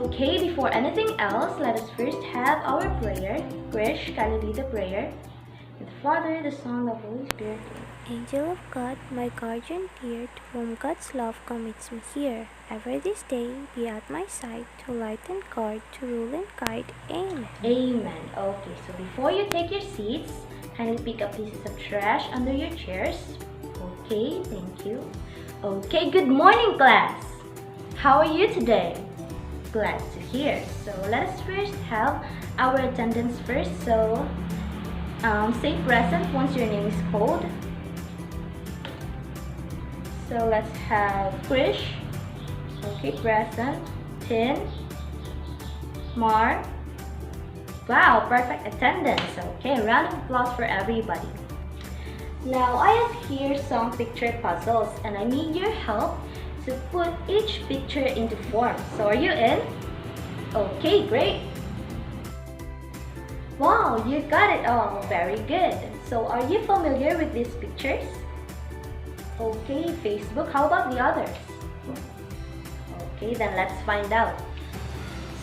Okay, before anything else, let us first have our prayer. Krish, can you lead the prayer? The Father, the Son, the Holy Spirit. Angel of God, my guardian dear, to whom God's love commits me here, ever this day be at my side, to light and guard, to rule and guide. Amen. Amen. Okay, so before you take your seats, kindly pick up pieces of trash under your chairs. Okay, thank you. Okay, good morning, class. How are you today? Glad to hear. So let us first have our attendance first. So say present once your name is called. So let's have Krish. Okay, present. Tin. Mar. Wow, perfect attendance. Okay, round of applause for everybody. Now I have here some picture puzzles and I need your help to put each picture into form. So are you in? Okay, great. Wow, you got it all. Very good. So are you familiar with these pictures? Okay, Facebook. How about the others? Okay, then let's find out.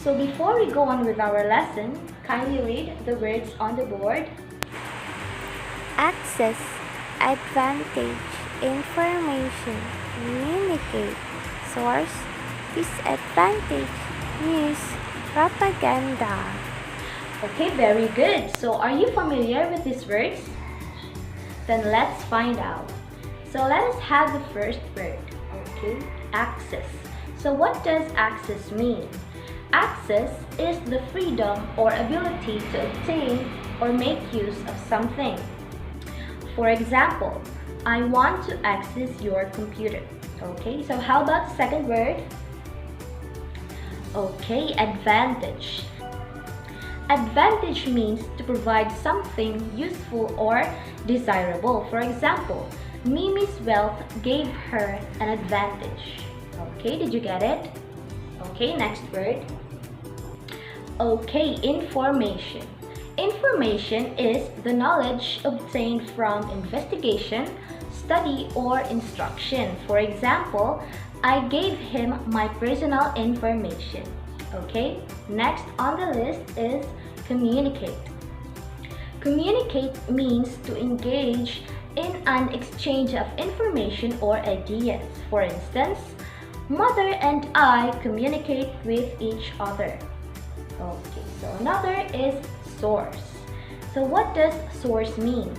So before we go on with our lesson, kindly read the words on the board. Access, advantage, information, communicate, source, disadvantage, news, propaganda. Okay, very good. So are you familiar with these words? Then let's find out. So let us have the first word. Okay, access. So what does access mean? Access is the freedom or ability to obtain or make use of something. For example, I want to access your computer. Okay, so how about the second word? Okay, advantage. Advantage means to provide something useful or desirable. For example, Mimi's wealth gave her an advantage. Okay, did you get it? Okay, next word. Okay, information. Information is the knowledge obtained from investigation, study, or instruction. For example, I gave him my personal information. Okay, next on the list is communicate. Communicate means to engage in an exchange of information or ideas. For instance, Mother and I communicate with each other. Okay, so another is source. So what does source mean?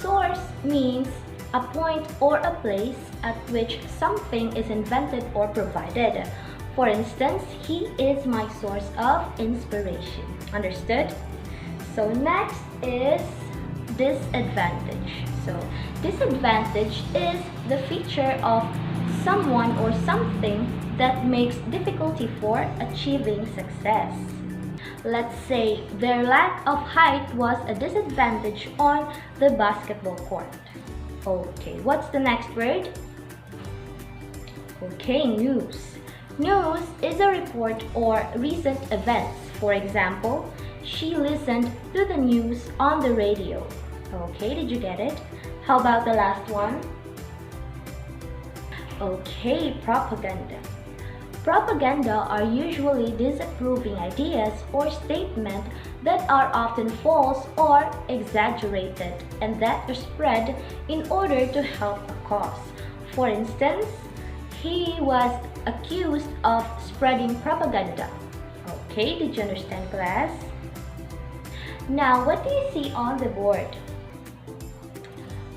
Source means a point or a place at which something is invented or provided. For instance, he is my source of inspiration. Understood? So next is disadvantage. So disadvantage is the feature of someone or something that makes difficulty for achieving success. Let's say their lack of height was a disadvantage on the basketball court. Okay, what's the next word? Okay, news. News is a report or recent events. For example, she listened to the news on the radio. Okay, did you get it? How about the last one? Okay, propaganda. Propaganda are usually disapproving ideas or statements that are often false or exaggerated and that are spread in order to help a cause. For instance, he was accused of spreading propaganda. Okay, did you understand, class? Now, what do you see on the board?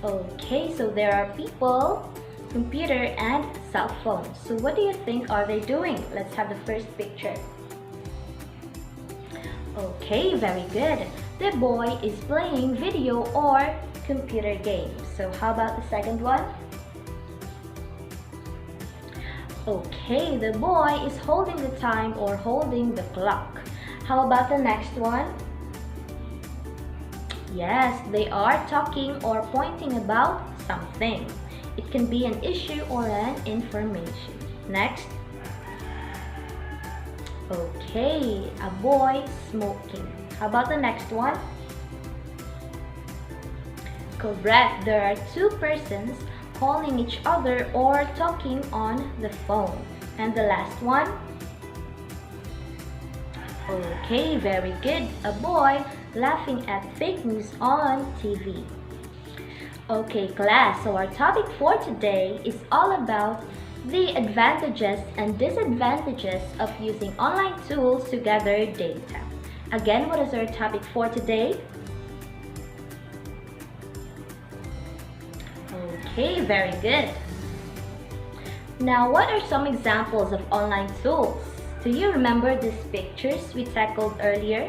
Okay, so there are people, computer, and cell phone. So what do you think are they doing? Let's have the first picture. Okay, very good. The boy is playing video or computer games. So how about the second one? Okay, the boy is holding the time or holding the clock. How about the next one? Yes, they are talking or pointing about something. It can be an issue or an information. Next. Okay, avoid smoking. How about the next one? Correct, there are two persons calling each other or talking on the phone. And the last one? Okay, very good. A boy laughing at fake news on TV. Okay, class, so our topic for today is all about the advantages and disadvantages of using online tools to gather data. Again, what is our topic for today? Okay, very good. Now, what are some examples of online tools? Do you remember these pictures we tackled earlier?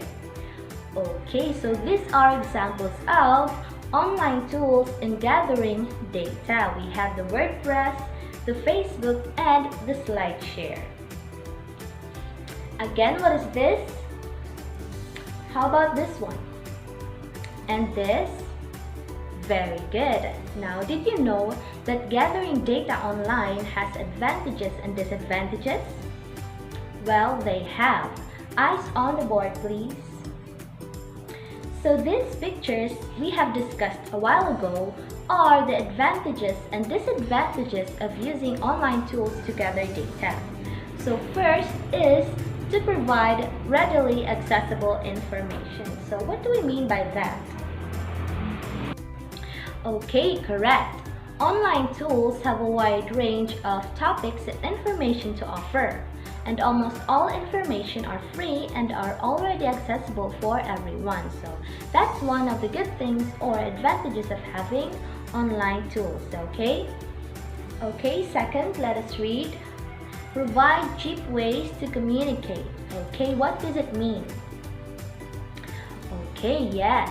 Okay, so these are examples of online tools in gathering data. We have the WordPress, the Facebook, and the SlideShare. Again, what is this? How about this one? And this? Very good. Now, did you know that gathering data online has advantages and disadvantages? Well, they have. Eyes on the board, please. So these pictures we have discussed a while ago are the advantages and disadvantages of using online tools to gather data. So first is to provide readily accessible information. So what do we mean by that? Okay, correct. Online tools have a wide range of topics and information to offer, and almost all information are free and are already accessible for everyone. So that's one of the good things or advantages of having online tools, okay? Okay, second, let us read. Provide cheap ways to communicate. Okay, what does it mean? Okay, yes.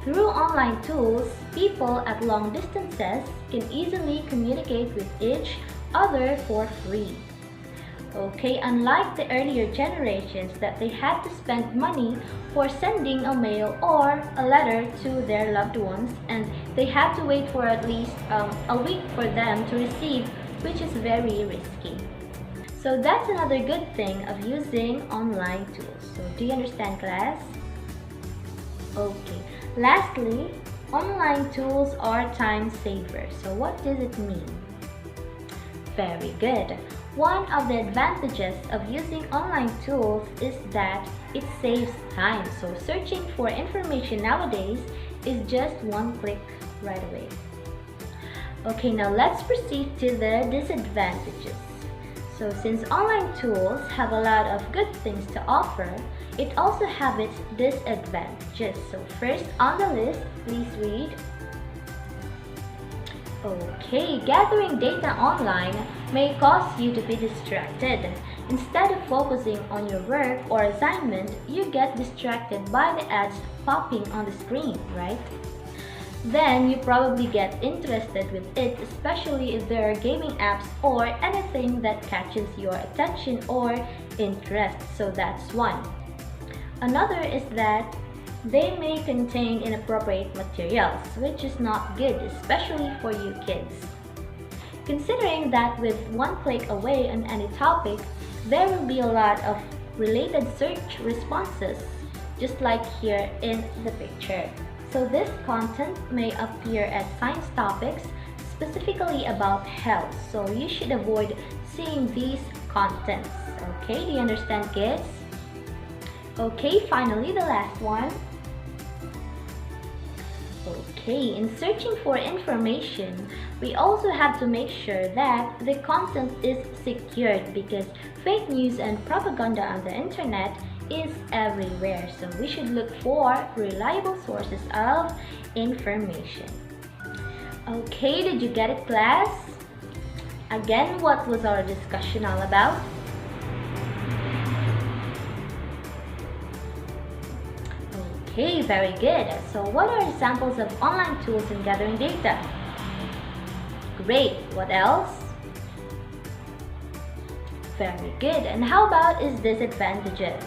Through online tools, people at long distances can easily communicate with each other for free. Okay, unlike the earlier generations that they had to spend money for sending a mail or a letter to their loved ones, and they had to wait for at least a week for them to receive, which is very risky. So that's another good thing of using online tools. So do you understand, class? Okay. Lastly, online tools are time savers. So what does it mean? Very good. One of the advantages of using online tools is that it saves time. So searching for information nowadays is just one click right away. Okay, now let's proceed to the disadvantages. So since online tools have a lot of good things to offer, it also has its disadvantages. So first on the list, please read. Okay, gathering data online may cause you to be distracted. Instead of focusing on your work or assignment, you get distracted by the ads popping on the screen, right? Then you probably get interested with it, especially if there are gaming apps or anything that catches your attention or interest. So that's one. Another is that they may contain inappropriate materials, which is not good, especially for you kids. Considering that with one click away on any topic, there will be a lot of related search responses, just like here in the picture. So this content may appear as science topics, specifically about health. So you should avoid seeing these contents. Okay, do you understand, kids? Okay, finally the last one. Okay, in searching for information, we also have to make sure that the content is secured because fake news and propaganda on the internet is everywhere. So we should look for reliable sources of information. Okay, did you get it, class? Again, what was our discussion all about? Okay, very good. So what are examples of online tools in gathering data? Great. What else? Very good. And how about its disadvantages?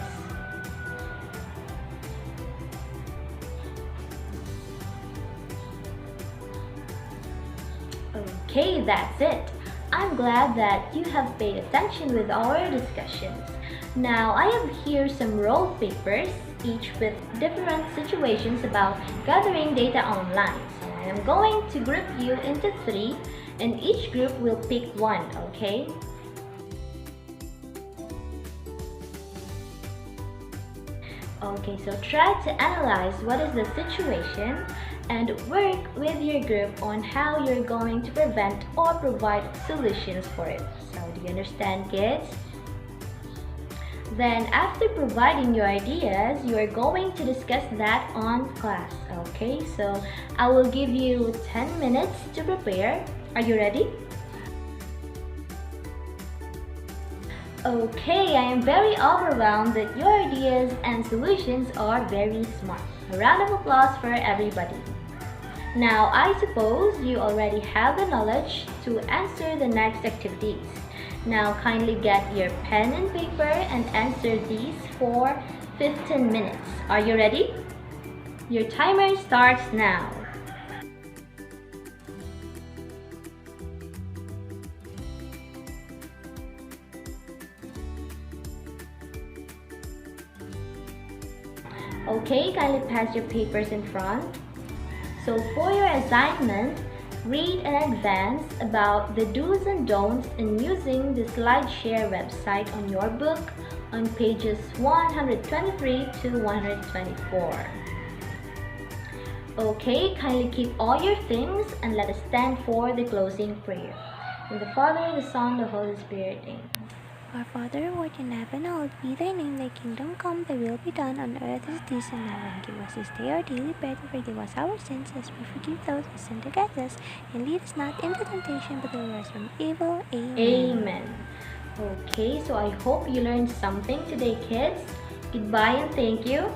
Okay, that's it. I'm glad that you have paid attention with our discussions. Now, I have here some roll papers, each with different situations about gathering data online. So I am going to group you into three, and each group will pick one, okay? Okay, so try to analyze what is the situation and work with your group on how you're going to prevent or provide solutions for it. So, do you understand, kids? Then, after providing your ideas, you are going to discuss that on class. Okay, so I will give you 10 minutes to prepare. Are you ready? Okay, I am very overwhelmed that your ideas and solutions are very smart. A round of applause for everybody. Now, I suppose you already have the knowledge to answer the next activities. Now, kindly get your pen and paper and answer these for 15 minutes. Are you ready? Your timer starts now. Okay, kindly pass your papers in front. So for your assignment, read in advance about the do's and don'ts in using the SlideShare website on your book on pages 123 to 124. Okay, kindly keep all your things and let us stand for the closing prayer. In the Father, the Son, the Holy Spirit, amen. Our Father who art in heaven, hallowed be thy name, thy kingdom come, thy will be done on earth as it is in heaven. Give us this day our daily bread, and forgive us our sins as we forgive those who sin against us. And lead us not into temptation, but deliver us from evil. Amen. Amen. Okay, so I hope you learned something today, kids. Goodbye and thank you.